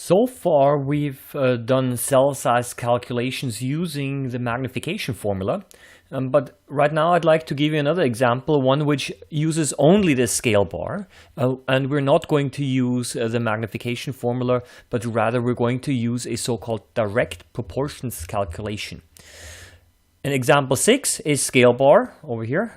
So far, we've done cell size calculations using the magnification formula. But right now I'd like to give you another example, one which uses only the scale bar. And we're not going to use the magnification formula, but rather we're going to use a so-called direct proportions calculation. In example 6, a scale bar over here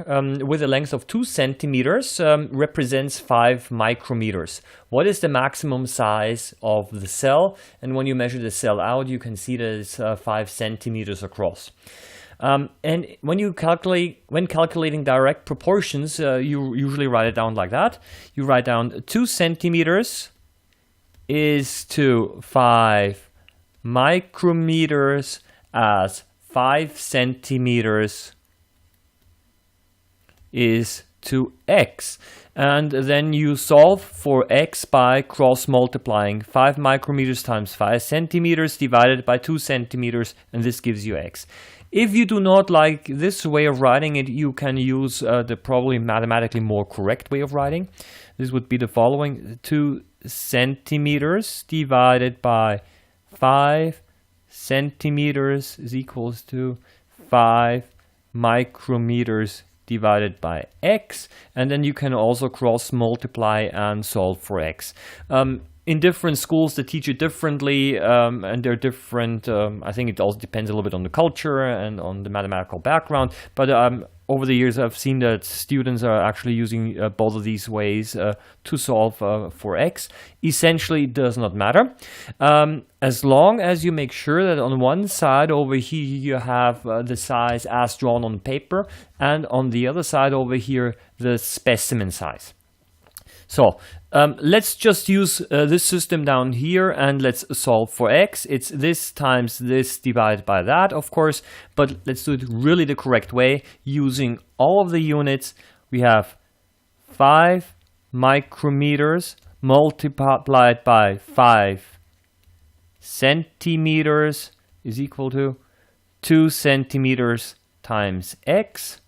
with a length of 2 centimeters represents 5 micrometers. What is the maximum size of the cell? And when you measure the cell out, you can see that it's 5 centimeters across. And when calculating direct proportions, you usually write it down like that. You write down 2 centimeters is to 5 micrometers as 5 centimeters is to x, and then you solve for x by cross multiplying 5 micrometers times 5 centimeters divided by 2 centimeters, and this gives you x. If you do not like this way of writing it, you can use the probably mathematically more correct way of writing. This would be the following: 2 centimeters divided by 5 centimeters is equals to 5 micrometers divided by x, and then you can also cross multiply and solve for x. In different schools they teach it differently, and they're different. I think it also depends a little bit on the culture and on the mathematical background, but over the years I've seen that students are actually using both of these ways to solve for x. Essentially it does not matter, as long as you make sure that on one side over here you have the size as drawn on paper, and on the other side over here the specimen size. So let's just use this system down here and let's solve for x. It's this times this divided by that, of course, but let's do it really the correct way using all of the units. We have 5 micrometers multiplied by 5 centimeters is equal to 2 centimeters times x.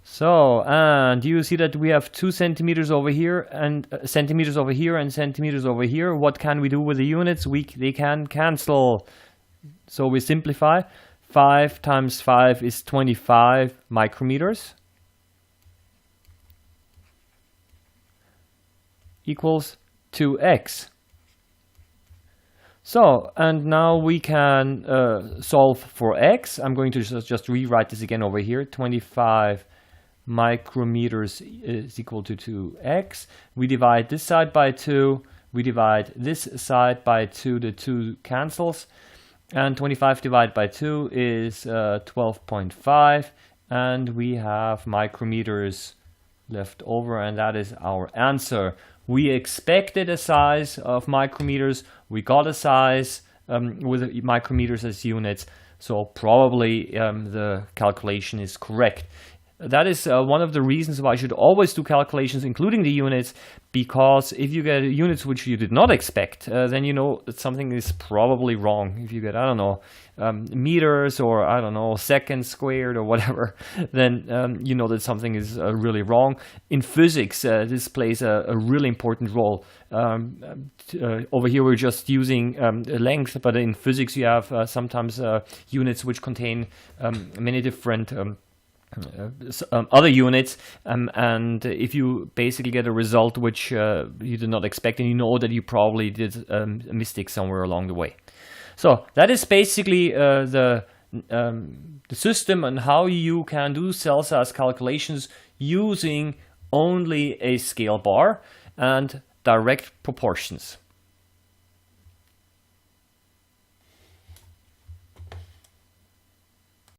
So, and you see that we have 2 centimeters over here and centimeters over here and centimeters over here. What can we do with the units? They can cancel. So we simplify. 5 times 5 is 25 micrometers equals 2x. So, and now we can solve for x. I'm going to just rewrite this again over here. 25 micrometers is equal to 2x. We divide this side by 2. We divide this side by 2. The 2 cancels. And 25 divided by 2 is 12.5. And we have micrometers left over, and that is our answer. We expected a size of micrometers. We got a size with micrometers as units. So probably the calculation is correct. That is one of the reasons why I should always do calculations including the units, because if you get units which you did not expect, then you know that something is probably wrong. If you get, I don't know, meters or, I don't know, seconds squared or whatever, then you know that something is really wrong. In physics, this plays a really important role. Over here we're just using length, but in physics you have sometimes units which contain many different other units, and if you basically get a result which you did not expect, and you know that you probably did a mistake somewhere along the way. So that is basically the system and how you can do cell size calculations using only a scale bar and direct proportions.